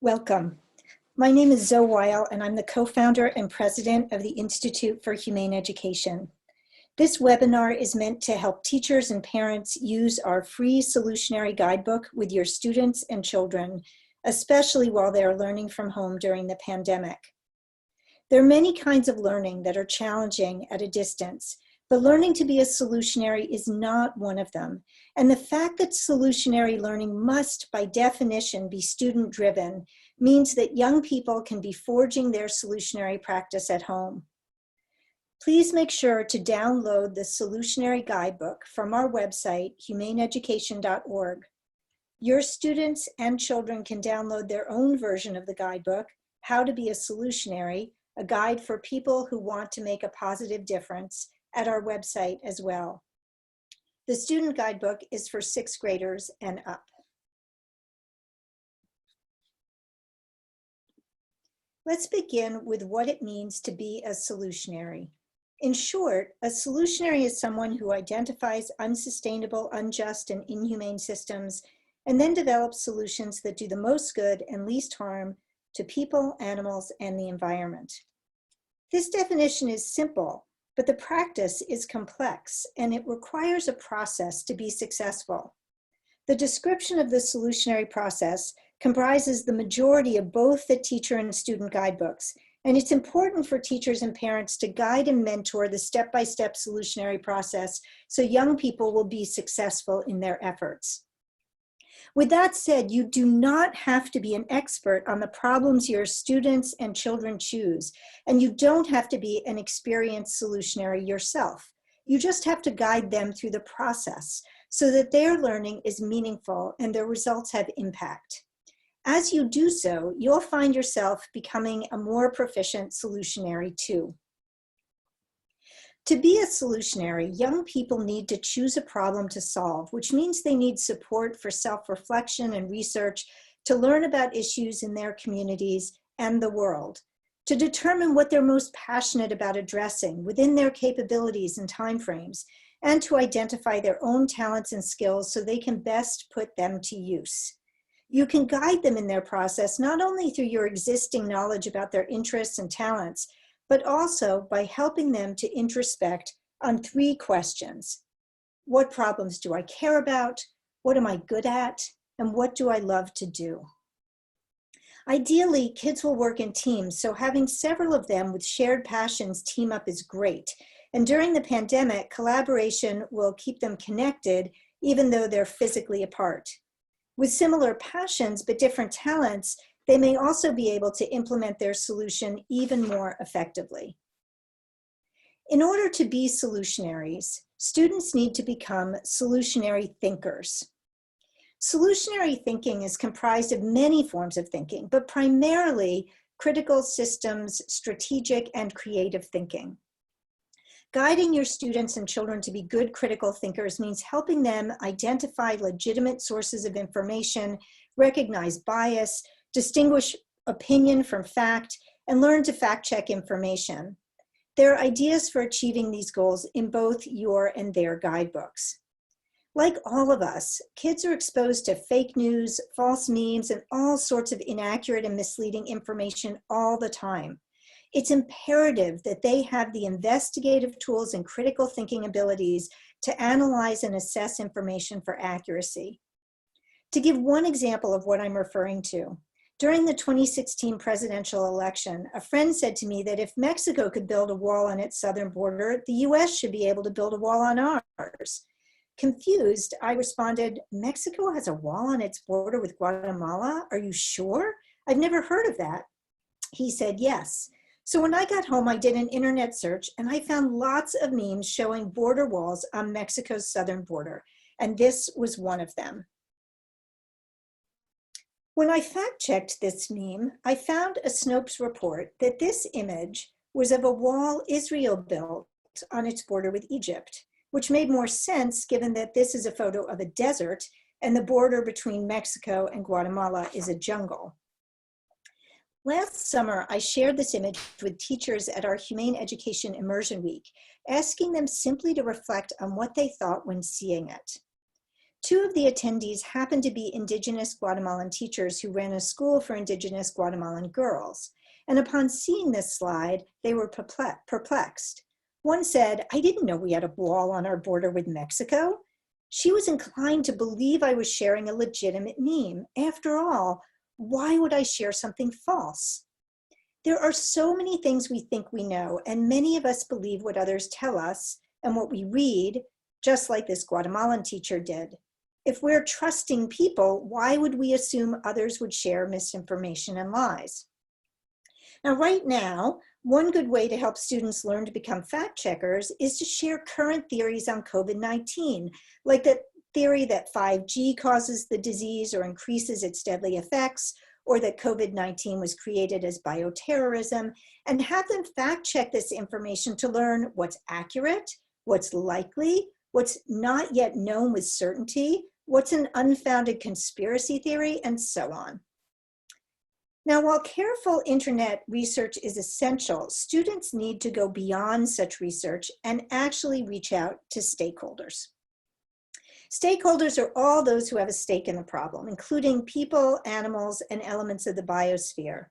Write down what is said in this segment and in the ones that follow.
Welcome. My name is Zoe Weil, and I'm the co-founder and president of the Institute for Humane Education. This webinar is meant to help teachers and parents use our free Solutionary guidebook with your students and children, especially while they are learning from home during the pandemic. There are many kinds of learning that are challenging at a distance, but learning to be a solutionary is not one of them. And the fact that solutionary learning must, by definition, be student-driven means that young people can be forging their solutionary practice at home. Please make sure to download the Solutionary guidebook from our website, humaneeducation.org. Your students and children can download their own version of the guidebook, How to Be a Solutionary, a guide for people who want to make a positive difference, at our website as well. The student guidebook is for 6th graders and up. Let's begin with what it means to be a solutionary. In short, a solutionary is someone who identifies unsustainable, unjust, and inhumane systems and then develops solutions that do the most good and least harm to people, animals, and the environment. This definition is simple, but the practice is complex and it requires a process to be successful. The description of the solutionary process comprises the majority of both the teacher and student guidebooks, and it's important for teachers and parents to guide and mentor the step-by-step solutionary process so young people will be successful in their efforts. With that said, you do not have to be an expert on the problems your students and children choose, and you don't have to be an experienced solutionary yourself. You just have to guide them through the process so that their learning is meaningful and their results have impact. As you do so, you'll find yourself becoming a more proficient solutionary too. To be a solutionary, young people need to choose a problem to solve, which means they need support for self-reflection and research to learn about issues in their communities and the world, to determine what they're most passionate about addressing within their capabilities and timeframes, and to identify their own talents and skills so they can best put them to use. You can guide them in their process not only through your existing knowledge about their interests and talents, but also by helping them to introspect on 3 questions. What problems do I care about? What am I good at? And what do I love to do? Ideally, kids will work in teams, so having several of them with shared passions team up is great. And during the pandemic, collaboration will keep them connected even though they're physically apart. With similar passions but different talents, they may also be able to implement their solution even more effectively. In order to be solutionaries, students need to become solutionary thinkers. Solutionary thinking is comprised of many forms of thinking, but primarily critical systems, strategic, and creative thinking. Guiding your students and children to be good critical thinkers means helping them identify legitimate sources of information, recognize bias, distinguish opinion from fact, and learn to fact-check information. There are ideas for achieving these goals in both your and their guidebooks. Like all of us, kids are exposed to fake news, false memes, and all sorts of inaccurate and misleading information all the time. It's imperative that they have the investigative tools and critical thinking abilities to analyze and assess information for accuracy. To give one example of what I'm referring to, during the 2016 presidential election, a friend said to me that if Mexico could build a wall on its southern border, the US should be able to build a wall on ours. Confused, I responded, Mexico has a wall on its border with Guatemala? Are you sure? I've never heard of that. He said, yes. So when I got home, I did an internet search and I found lots of memes showing border walls on Mexico's southern border, and this was one of them. When I fact-checked this meme, I found a Snopes report that this image was of a wall Israel built on its border with Egypt, which made more sense given that this is a photo of a desert and the border between Mexico and Guatemala is a jungle. Last summer, I shared this image with teachers at our Humane Education Immersion Week, asking them simply to reflect on what they thought when seeing it. Two of the attendees happened to be Indigenous Guatemalan teachers who ran a school for Indigenous Guatemalan girls. And upon seeing this slide, they were perplexed. One said, "I didn't know we had a wall on our border with Mexico." She was inclined to believe I was sharing a legitimate meme. After all, why would I share something false? There are so many things we think we know, and many of us believe what others tell us and what we read, just like this Guatemalan teacher did. If we're trusting people, why would we assume others would share misinformation and lies? Now, right now, one good way to help students learn to become fact checkers is to share current theories on COVID-19, like the theory that 5G causes the disease or increases its deadly effects, or that COVID-19 was created as bioterrorism, and have them fact check this information to learn what's accurate, what's likely, what's not yet known with certainty, what's an unfounded conspiracy theory, and so on. Now, while careful internet research is essential, students need to go beyond such research and actually reach out to stakeholders. Stakeholders are all those who have a stake in the problem, including people, animals, and elements of the biosphere.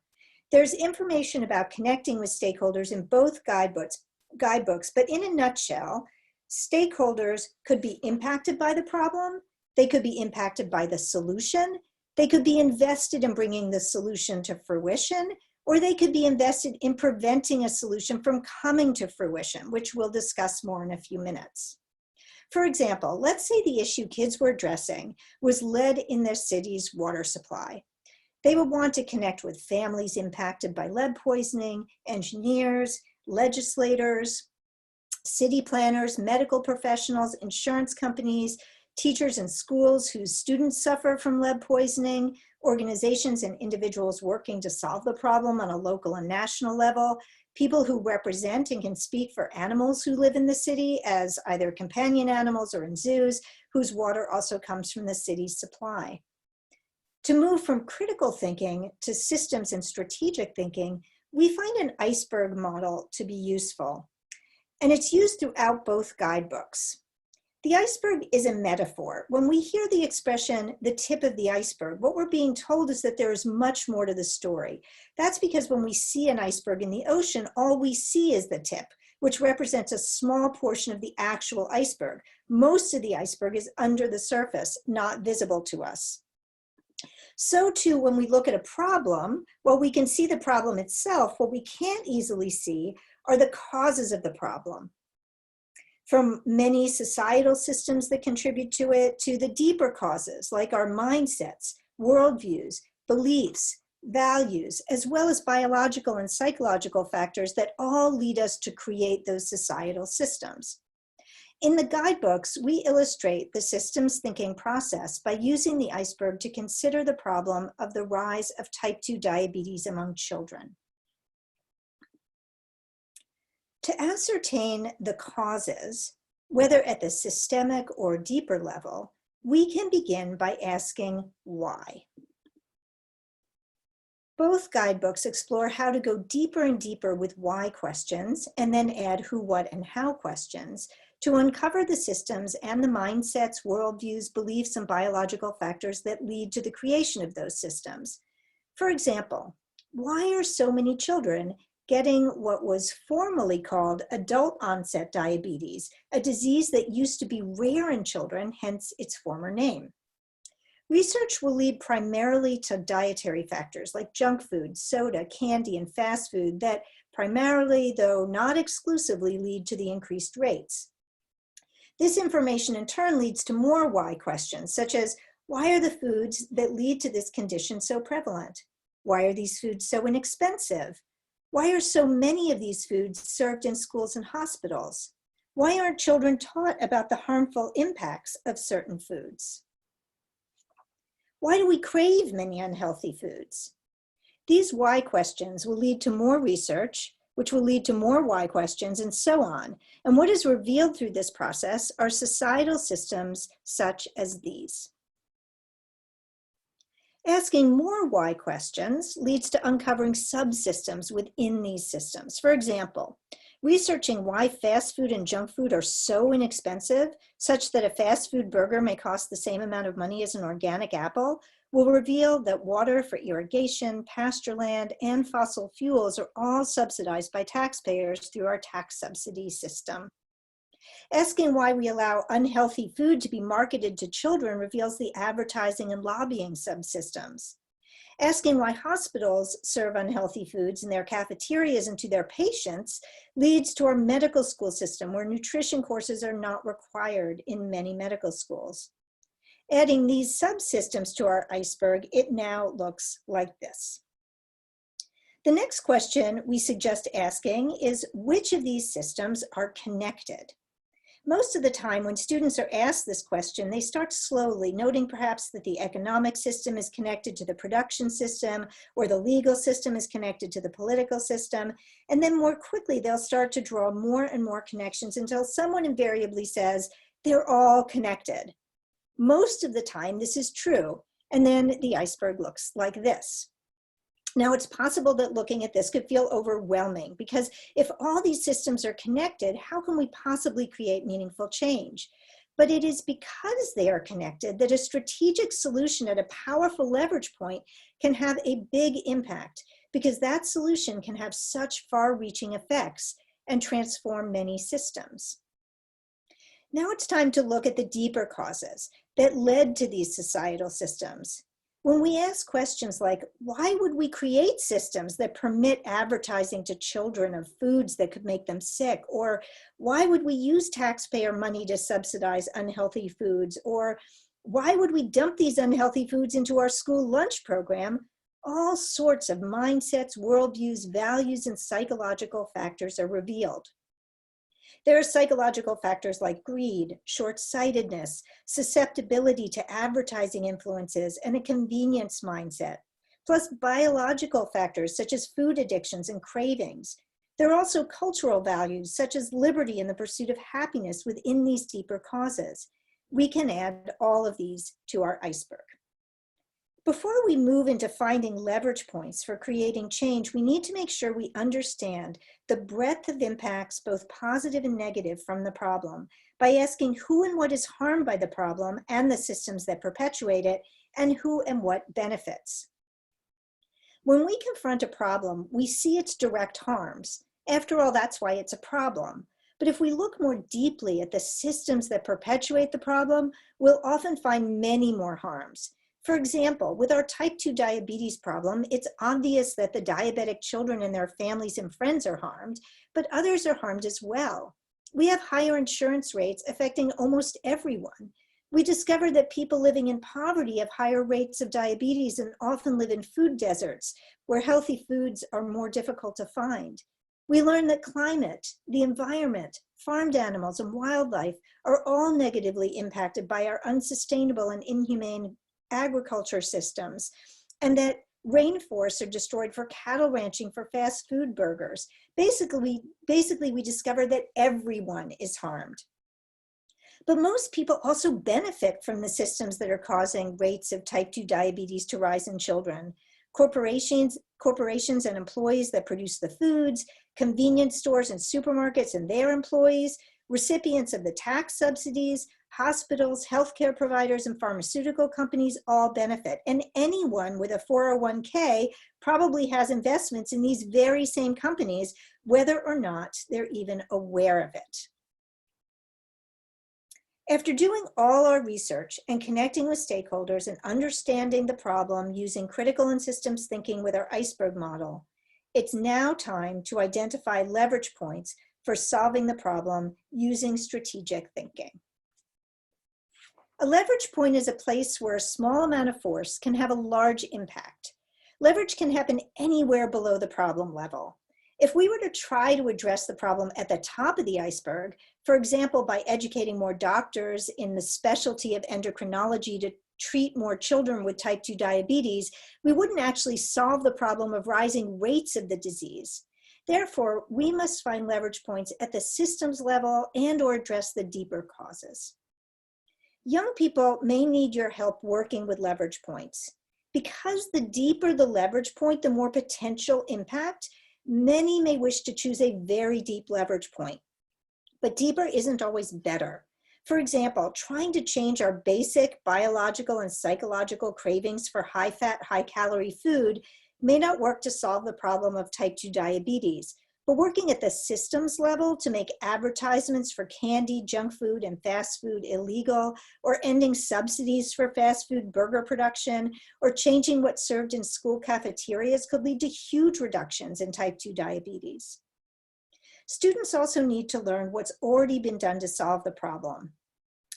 There's information about connecting with stakeholders in both guidebooks, but in a nutshell, stakeholders could be impacted by the problem, they could be impacted by the solution, they could be invested in bringing the solution to fruition, or they could be invested in preventing a solution from coming to fruition, which we'll discuss more in a few minutes. For example, let's say the issue kids were addressing was lead in their city's water supply. They would want to connect with families impacted by lead poisoning, engineers, legislators, city planners, medical professionals, insurance companies, teachers in schools whose students suffer from lead poisoning, organizations and individuals working to solve the problem on a local and national level, people who represent and can speak for animals who live in the city as either companion animals or in zoos, whose water also comes from the city's supply. To move from critical thinking to systems and strategic thinking, we find an iceberg model to be useful, and it's used throughout both guidebooks. The iceberg is a metaphor. When we hear the expression, the tip of the iceberg, what we're being told is that there is much more to the story. That's because when we see an iceberg in the ocean, all we see is the tip, which represents a small portion of the actual iceberg. Most of the iceberg is under the surface, not visible to us. So too, when we look at a problem, while we can see the problem itself, what we can't easily see are the causes of the problem. From many societal systems that contribute to it, to the deeper causes, like our mindsets, worldviews, beliefs, values, as well as biological and psychological factors that all lead us to create those societal systems. In the guidebooks, we illustrate the systems thinking process by using the iceberg to consider the problem of the rise of type 2 diabetes among children. To ascertain the causes, whether at the systemic or deeper level, we can begin by asking why. Both guidebooks explore how to go deeper and deeper with why questions, and then add who, what, and how questions to uncover the systems and the mindsets, worldviews, beliefs, and biological factors that lead to the creation of those systems. For example, why are so many children getting what was formerly called adult onset diabetes, a disease that used to be rare in children, hence its former name? Research will lead primarily to dietary factors like junk food, soda, candy, and fast food that primarily, though not exclusively, lead to the increased rates. This information in turn leads to more why questions, such as, why are the foods that lead to this condition so prevalent? Why are these foods so inexpensive? Why are so many of these foods served in schools and hospitals? Why aren't children taught about the harmful impacts of certain foods? Why do we crave many unhealthy foods? These why questions will lead to more research, which will lead to more why questions, and so on. And what is revealed through this process are societal systems such as these. Asking more why questions leads to uncovering subsystems within these systems. For example, Researching why fast food and junk food are so inexpensive, such that a fast food burger may cost the same amount of money as an organic apple, will reveal that water for irrigation, pasture land, and fossil fuels are all subsidized by taxpayers through our tax subsidy system. Asking why we allow unhealthy food to be marketed to children reveals the advertising and lobbying subsystems. Asking why hospitals serve unhealthy foods in their cafeterias and to their patients leads to our medical school system, where nutrition courses are not required in many medical schools. Adding these subsystems to our iceberg, it now looks like this. The next question we suggest asking is, which of these systems are connected? Most of the time when students are asked this question, they start slowly, noting perhaps that the economic system is connected to the production system, or the legal system is connected to the political system, and then more quickly they'll start to draw more and more connections until someone invariably says, they're all connected. Most of the time this is true, and then the iceberg looks like this. Now, it's possible that looking at this could feel overwhelming, because if all these systems are connected, how can we possibly create meaningful change? But it is because they are connected that a strategic solution at a powerful leverage point can have a big impact, because that solution can have such far-reaching effects and transform many systems. Now it's time to look at the deeper causes that led to these societal systems. When we ask questions like, why would we create systems that permit advertising to children of foods that could make them sick? Or why would we use taxpayer money to subsidize unhealthy foods? Or why would we dump these unhealthy foods into our school lunch program? All sorts of mindsets, worldviews, values, and psychological factors are revealed. There are psychological factors like greed, short-sightedness, susceptibility to advertising influences, and a convenience mindset, plus biological factors such as food addictions and cravings. There are also cultural values such as liberty and the pursuit of happiness within these deeper causes. We can add all of these to our iceberg. Before we move into finding leverage points for creating change, we need to make sure we understand the breadth of impacts, both positive and negative, from the problem by asking who and what is harmed by the problem and the systems that perpetuate it, and who and what benefits. When we confront a problem, we see its direct harms. After all, that's why it's a problem. But if we look more deeply at the systems that perpetuate the problem, we'll often find many more harms. For example, with our type 2 diabetes problem, it's obvious that the diabetic children and their families and friends are harmed, but others are harmed as well. We have higher insurance rates affecting almost everyone. We discovered that people living in poverty have higher rates of diabetes and often live in food deserts, where healthy foods are more difficult to find. We learned that climate, the environment, farmed animals, and wildlife are all negatively impacted by our unsustainable and inhumane agriculture systems, and that rainforests are destroyed for cattle ranching for fast food burgers. Basically, we discovered that everyone is harmed. But most people also benefit from the systems that are causing rates of type 2 diabetes to rise in children. Corporations and employees that produce the foods, convenience stores and supermarkets and their employees, recipients of the tax subsidies, hospitals, healthcare providers, and pharmaceutical companies all benefit. And anyone with a 401k probably has investments in these very same companies, whether or not they're even aware of it. After doing all our research and connecting with stakeholders and understanding the problem using critical and systems thinking with our iceberg model, it's now time to identify leverage points for solving the problem using strategic thinking. A leverage point is a place where a small amount of force can have a large impact. Leverage can happen anywhere below the problem level. If we were to try to address the problem at the top of the iceberg, for example, by educating more doctors in the specialty of endocrinology to treat more children with type 2 diabetes, we wouldn't actually solve the problem of rising rates of the disease. Therefore, we must find leverage points at the systems level and/or address the deeper causes. Young people may need your help working with leverage points. Because the deeper the leverage point, the more potential impact, Many may wish to choose a very deep leverage point, but deeper isn't always better. For example, trying to change our basic biological and psychological cravings for high-fat, high-calorie food may not work to solve the problem of type 2 diabetes, but working at the systems level to make advertisements for candy, junk food, and fast food illegal, or ending subsidies for fast food burger production, or changing what's served in school cafeterias could lead to huge reductions in type 2 diabetes. Students also need to learn what's already been done to solve the problem.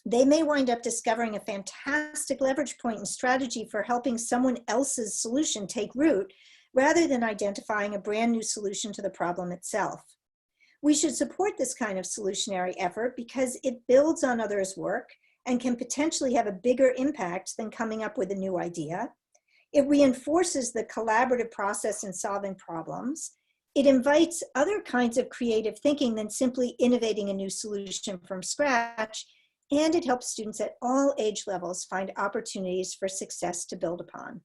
They may wind up discovering a fantastic leverage point and strategy for helping someone else's solution take root, rather than identifying a brand new solution to the problem itself. We should support this kind of solutionary effort because it builds on others' work and can potentially have a bigger impact than coming up with a new idea. It reinforces the collaborative process in solving problems. It invites other kinds of creative thinking than simply innovating a new solution from scratch, and it helps students at all age levels find opportunities for success to build upon.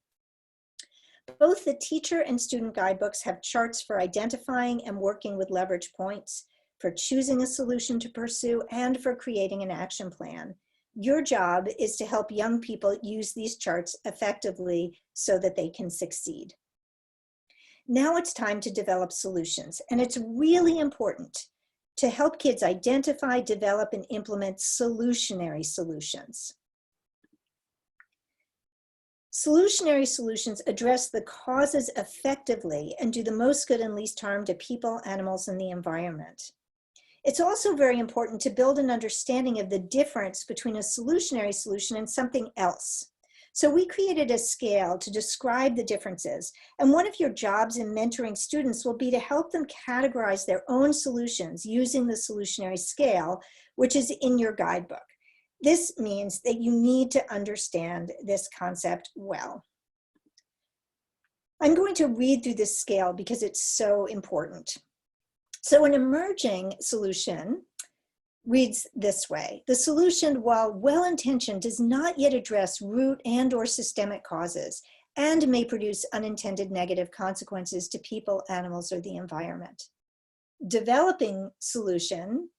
Both the teacher and student guidebooks have charts for identifying and working with leverage points, for choosing a solution to pursue, and for creating an action plan. Your job is to help young people use these charts effectively so that they can succeed. Now it's time to develop solutions, and it's really important to help kids identify, develop, and implement solutionary solutions. Solutionary solutions address the causes effectively and do the most good and least harm to people, animals, and the environment. It's also very important to build an understanding of the difference between a solutionary solution and something else. So we created a scale to describe the differences, and one of your jobs in mentoring students will be to help them categorize their own solutions using the solutionary scale, which is in your guidebook. This means that you need to understand this concept well. I'm going to read through this scale because it's so important. So an emerging solution reads this way: the solution, while well-intentioned, does not yet address root and/or systemic causes and may produce unintended negative consequences to people, animals, or the environment. Developing solution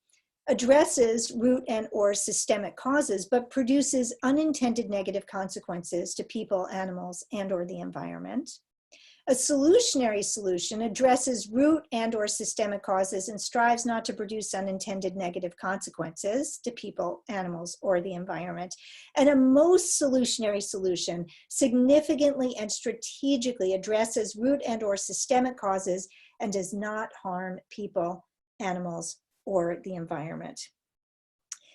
addresses root and/or systemic causes, but produces unintended negative consequences to people, animals, and/or the environment. A solutionary solution addresses root and/or systemic causes and strives not to produce unintended negative consequences to people, animals, or the environment. And a most solutionary solution significantly and strategically addresses root and/or systemic causes and does not harm people, animals, or the environment.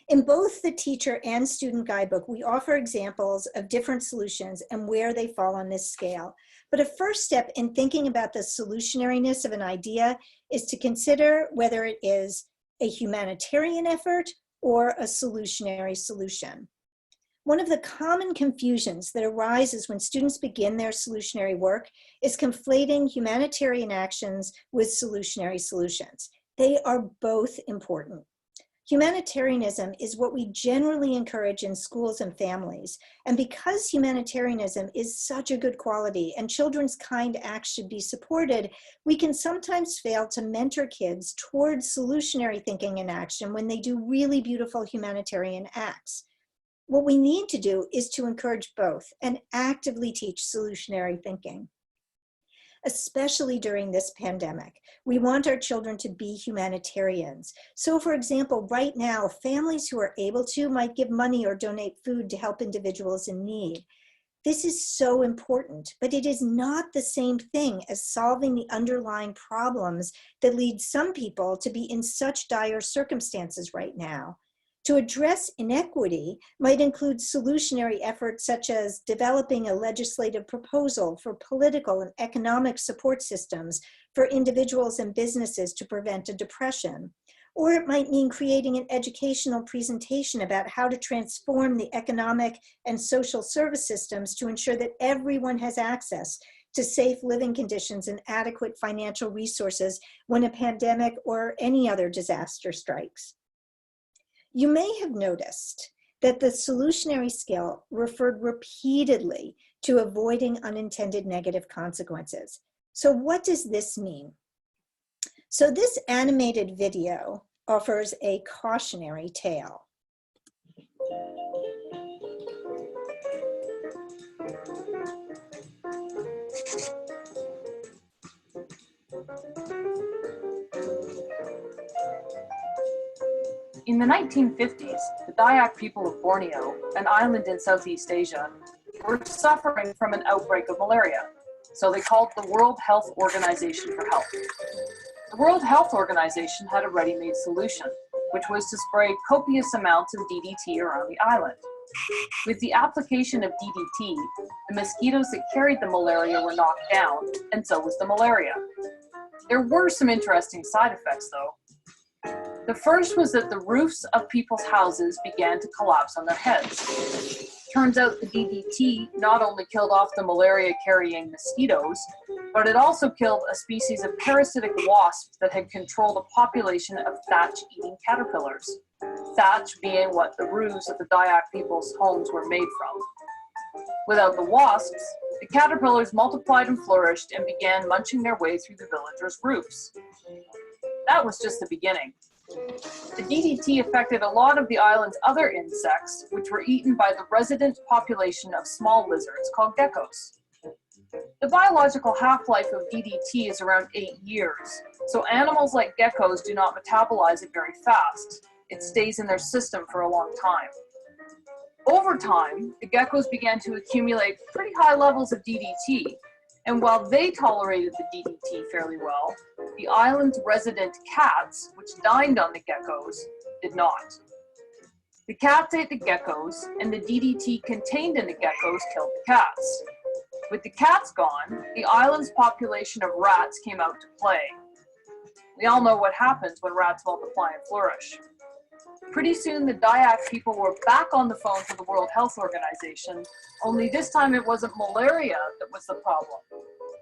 In both the teacher and student guidebook, we offer examples of different solutions and where they fall on this scale. But a first step in thinking about the solutionariness of an idea is to consider whether it is a humanitarian effort or a solutionary solution. One of the common confusions that arises when students begin their solutionary work is conflating humanitarian actions with solutionary solutions. They are both important. Humanitarianism is what we generally encourage in schools and families. And because humanitarianism is such a good quality and children's kind acts should be supported, we can sometimes fail to mentor kids towards solutionary thinking and action when they do really beautiful humanitarian acts. What we need to do is to encourage both and actively teach solutionary thinking. Especially during this pandemic, we want our children to be humanitarians. So for example, right now, families who are able to might give money or donate food to help individuals in need. This is so important, but it is not the same thing as solving the underlying problems that lead some people to be in such dire circumstances right now. To address inequity might include solutionary efforts such as developing a legislative proposal for political and economic support systems for individuals and businesses to prevent a depression. Or it might mean creating an educational presentation about how to transform the economic and social service systems to ensure that everyone has access to safe living conditions and adequate financial resources when a pandemic or any other disaster strikes. You may have noticed that the solutionary scale referred repeatedly to avoiding unintended negative consequences. So what does this mean? So this animated video offers a cautionary tale. In the 1950s, the Dayak people of Borneo, an island in Southeast Asia, were suffering from an outbreak of malaria, so they called the World Health Organization for help. The World Health Organization had a ready-made solution, which was to spray copious amounts of DDT around the island. With the application of DDT, the mosquitoes that carried the malaria were knocked down, and so was the malaria. There were some interesting side effects, though. The first was that the roofs of people's houses began to collapse on their heads. Turns out the DDT not only killed off the malaria-carrying mosquitoes, but it also killed a species of parasitic wasps that had controlled a population of thatch-eating caterpillars. Thatch being what the roofs of the Dayak people's homes were made from. Without the wasps, the caterpillars multiplied and flourished and began munching their way through the villagers' roofs. That was just the beginning. The DDT affected a lot of the island's other insects, which were eaten by the resident population of small lizards called geckos. The biological half-life of DDT is around 8 years, so animals like geckos do not metabolize it very fast. It stays in their system for a long time. Over time, the geckos began to accumulate pretty high levels of DDT, and while they tolerated the DDT fairly well, the island's resident cats, which dined on the geckos, did not. The cats ate the geckos, and the DDT contained in the geckos killed the cats. With the cats gone, the island's population of rats came out to play. We all know what happens when rats multiply and flourish. Pretty soon, the Dayak people were back on the phone to the World Health Organization, only this time it wasn't malaria that was the problem.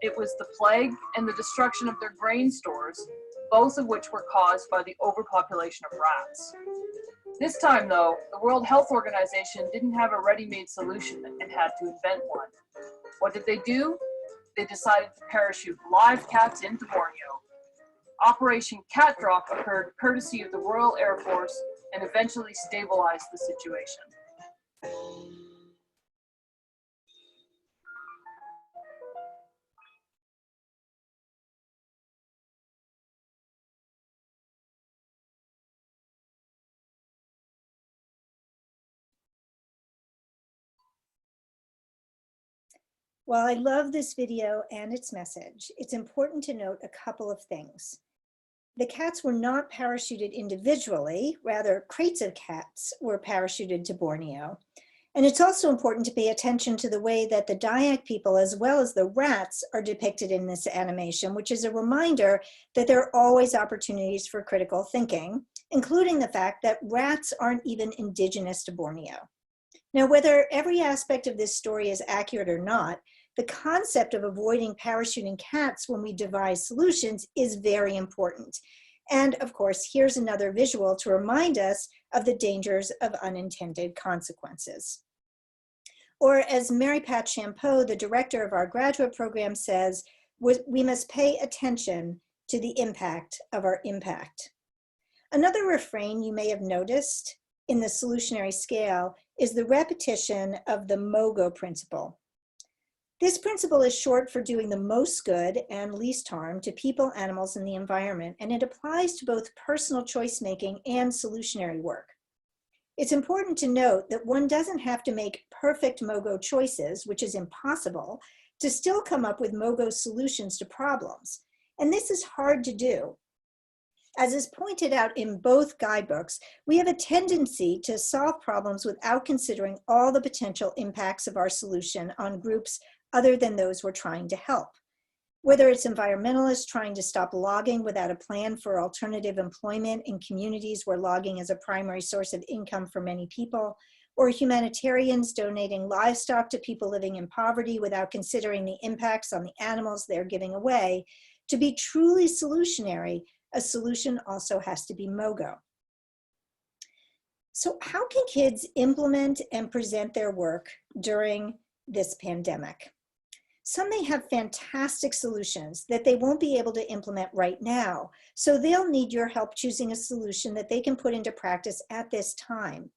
It was the plague and the destruction of their grain stores, both of which were caused by the overpopulation of rats. This time, though, the World Health Organization didn't have a ready-made solution and had to invent one. What did they do? They decided to parachute live cats into Borneo. Operation Cat Drop occurred courtesy of the Royal Air Force and eventually stabilized the situation. While I love this video and its message, it's important to note a couple of things. The cats were not parachuted individually, rather crates of cats were parachuted to Borneo. And it's also important to pay attention to the way that the Dayak people, as well as the rats, are depicted in this animation, which is a reminder that there are always opportunities for critical thinking, including the fact that rats aren't even indigenous to Borneo. Now, whether every aspect of this story is accurate or not, the concept of avoiding parachuting cats when we devise solutions is very important. And of course, here's another visual to remind us of the dangers of unintended consequences. Or as Mary Pat Champeau, the director of our graduate program, says, we must pay attention to the impact of our impact. Another refrain you may have noticed in the solutionary scale is the repetition of the Mogo Principle. This principle is short for doing the most good and least harm to people, animals, and the environment, and it applies to both personal choice-making and solutionary work. It's important to note that one doesn't have to make perfect Mogo choices, which is impossible, to still come up with Mogo solutions to problems. And this is hard to do. As is pointed out in both guidebooks, we have a tendency to solve problems without considering all the potential impacts of our solution on groups other than those we're trying to help. Whether it's environmentalists trying to stop logging without a plan for alternative employment in communities where logging is a primary source of income for many people, or humanitarians donating livestock to people living in poverty without considering the impacts on the animals they're giving away, to be truly solutionary, a solution also has to be Mogo. So how can kids implement and present their work during this pandemic? Some may have fantastic solutions that they won't be able to implement right now, so they'll need your help choosing a solution that they can put into practice at this time.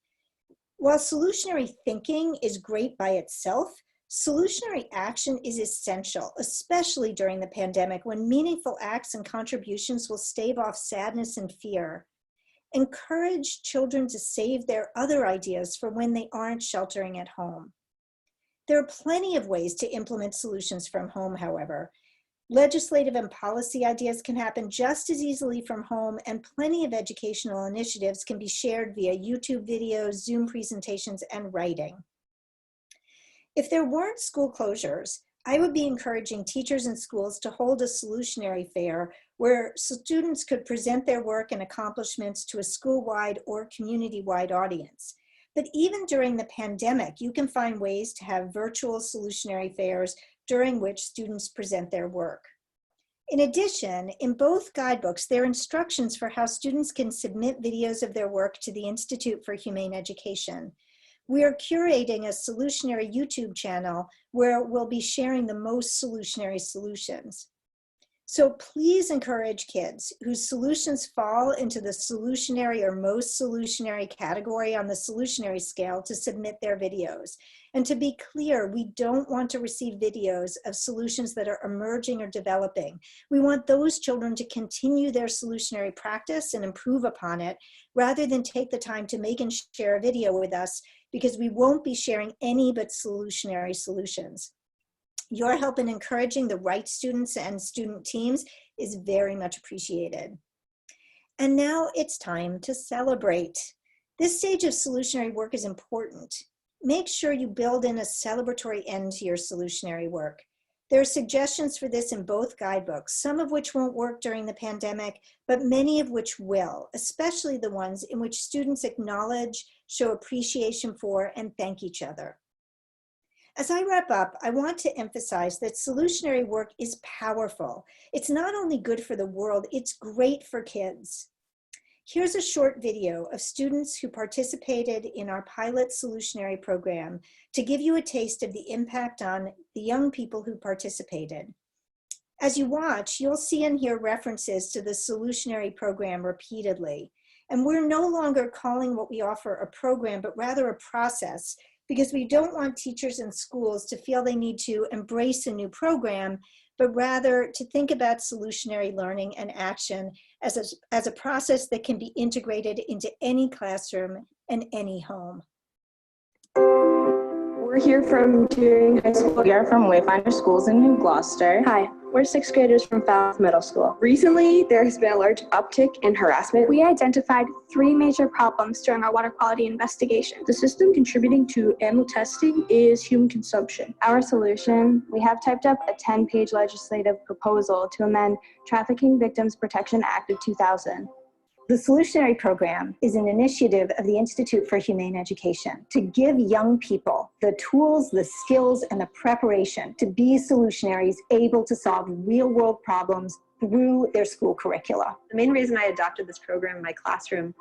While solutionary thinking is great by itself, solutionary action is essential, especially during the pandemic when meaningful acts and contributions will stave off sadness and fear. Encourage children to save their other ideas for when they aren't sheltering at home. There are plenty of ways to implement solutions from home, however. Legislative and policy ideas can happen just as easily from home, and plenty of educational initiatives can be shared via YouTube videos, Zoom presentations, and writing. If there weren't school closures, I would be encouraging teachers and schools to hold a solutionary fair where students could present their work and accomplishments to a school-wide or community-wide audience. But even during the pandemic, you can find ways to have virtual solutionary fairs during which students present their work. In addition, in both guidebooks, there are instructions for how students can submit videos of their work to the Institute for Humane Education. We are curating a solutionary YouTube channel where we'll be sharing the most solutionary solutions. So please encourage kids whose solutions fall into the solutionary or most solutionary category on the solutionary scale to submit their videos. And to be clear, we don't want to receive videos of solutions that are emerging or developing. We want those children to continue their solutionary practice and improve upon it, rather than take the time to make and share a video with us, because we won't be sharing any but solutionary solutions. Your help in encouraging the right students and student teams is very much appreciated. And now it's time to celebrate. This stage of solutionary work is important. Make sure you build in a celebratory end to your solutionary work. There are suggestions for this in both guidebooks, some of which won't work during the pandemic, but many of which will, especially the ones in which students acknowledge, show appreciation for, and thank each other. As I wrap up, I want to emphasize that solutionary work is powerful. It's not only good for the world, it's great for kids. Here's a short video of students who participated in our pilot solutionary program to give you a taste of the impact on the young people who participated. As you watch, you'll see and hear references to the solutionary program repeatedly. And we're no longer calling what we offer a program, but rather a process, because we don't want teachers and schools to feel they need to embrace a new program, but rather to think about solutionary learning and action as a process that can be integrated into any classroom and any home. We're here from Deering High School. We are from Wayfinder Schools in New Gloucester. Hi, we're sixth graders from Falmouth Middle School. Recently, there has been a large uptick in harassment. We identified 3 major problems during our water quality investigation. The system contributing to animal testing is human consumption. Our solution, we have typed up a 10-page legislative proposal to amend Trafficking Victims Protection Act of 2000. The Solutionary Program is an initiative of the Institute for Humane Education to give young people the tools, the skills, and the preparation to be solutionaries able to solve real-world problems through their school curricula. The main reason I adopted this program in my classroom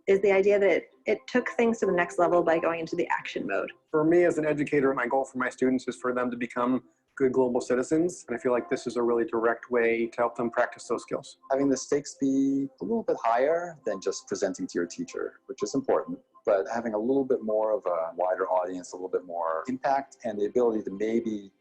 is the idea that it took things to the next level by going into the action mode. For me as an educator, my goal for my students is for them to become good global citizens. And I feel like this is a really direct way to help them practice those skills. Having the stakes be a little bit higher than just presenting to your teacher, which is important, but having a little bit more of a wider audience, a little bit more impact, and the ability to maybe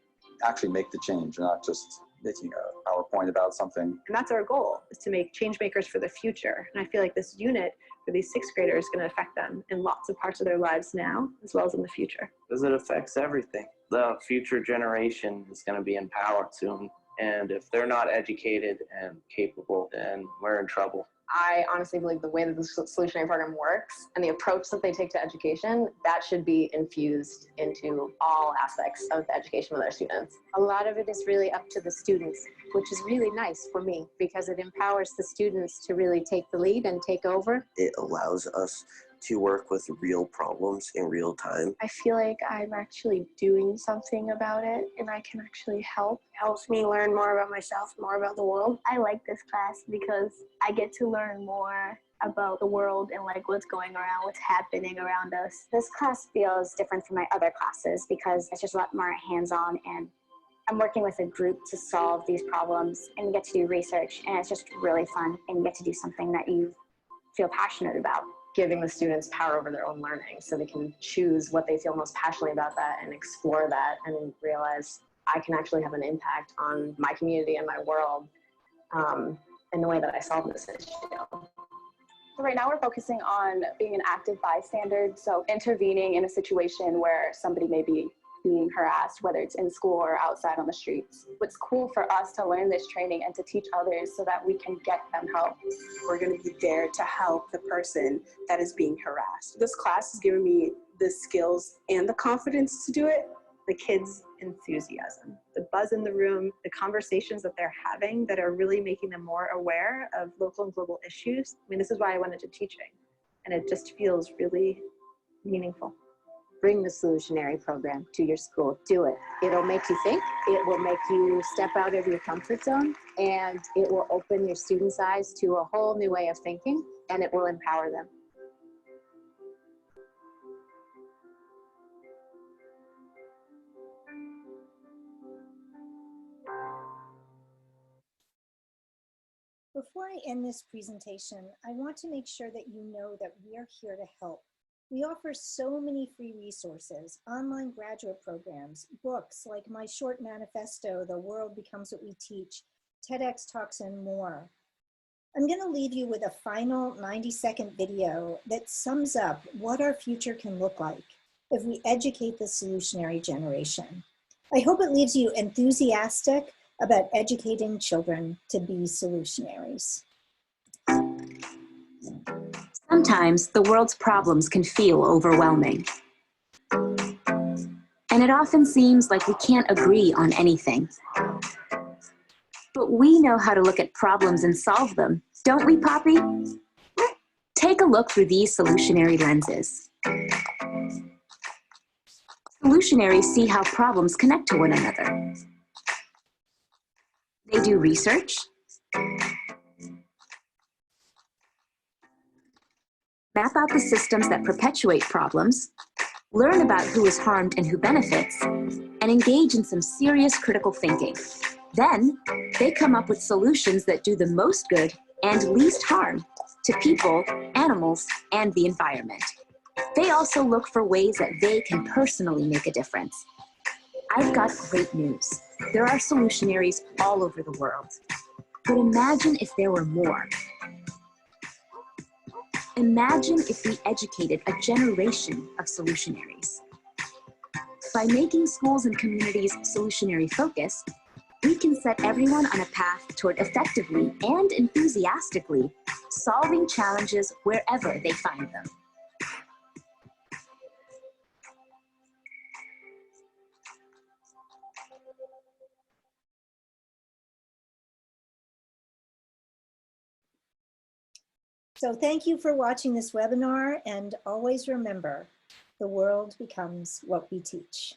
actually make the change, not just making a PowerPoint about something. And that's our goal, is to make change makers for the future. And I feel like this unit for these sixth graders is going to affect them in lots of parts of their lives now, as well as in the future. Because it affects everything. The future generation is going to be empowered soon. And if they're not educated and capable, then we're in trouble. I honestly believe the way that the solutionary program works and the approach that they take to education, that should be infused into all aspects of the education of their students. A lot of it is really up to the students, which is really nice for me because it empowers the students to really take the lead and take over. It allows us to work with real problems in real time. I feel like I'm actually doing something about it and I can actually help. It helps me learn more about myself, more about the world. I like this class because I get to learn more about the world and like what's going around, what's happening around us. This class feels different from my other classes because it's just a lot more hands-on and I'm working with a group to solve these problems and get to do research, and it's just really fun and you get to do something that you feel passionate about. Giving the students power over their own learning so they can choose what they feel most passionately about that and explore that and realize I can actually have an impact on my community and my world in the way that I solve this issue. So right now we're focusing on being an active bystander, so intervening in a situation where somebody may be being harassed, whether it's in school or outside on the streets. It's cool for us to learn this training and to teach others so that we can get them help. We're going to be there to help the person that is being harassed. This class has given me the skills and the confidence to do it. The kids' enthusiasm, the buzz in the room, the conversations that they're having that are really making them more aware of local and global issues. I mean, this is why I went into teaching, and it just feels really meaningful. Bring the Solutionary program to your school. Do it. It'll make you think. It will make you step out of your comfort zone, and it will open your students' eyes to a whole new way of thinking, and it will empower them. Before I end this presentation, I want to make sure that you know that we are here to help. We offer so many free resources, online graduate programs, books like my short manifesto, The World Becomes What We Teach, TEDx Talks, and more. I'm going to leave you with a final 90-second video that sums up what our future can look like if we educate the solutionary generation. I hope it leaves you enthusiastic about educating children to be solutionaries. Sometimes the world's problems can feel overwhelming. And it often seems like we can't agree on anything. But we know how to look at problems and solve them, don't we, Poppy? Take a look through these solutionary lenses. Solutionaries see how problems connect to one another. They do research, map out the systems that perpetuate problems, learn about who is harmed and who benefits, and engage in some serious critical thinking. Then, they come up with solutions that do the most good and least harm to people, animals, and the environment. They also look for ways that they can personally make a difference. I've got great news. There are solutionaries all over the world. But imagine if there were more. Imagine if we educated a generation of solutionaries. By making schools and communities solutionary focused, we can set everyone on a path toward effectively and enthusiastically solving challenges wherever they find them. So thank you for watching this webinar, and always remember, the world becomes what we teach.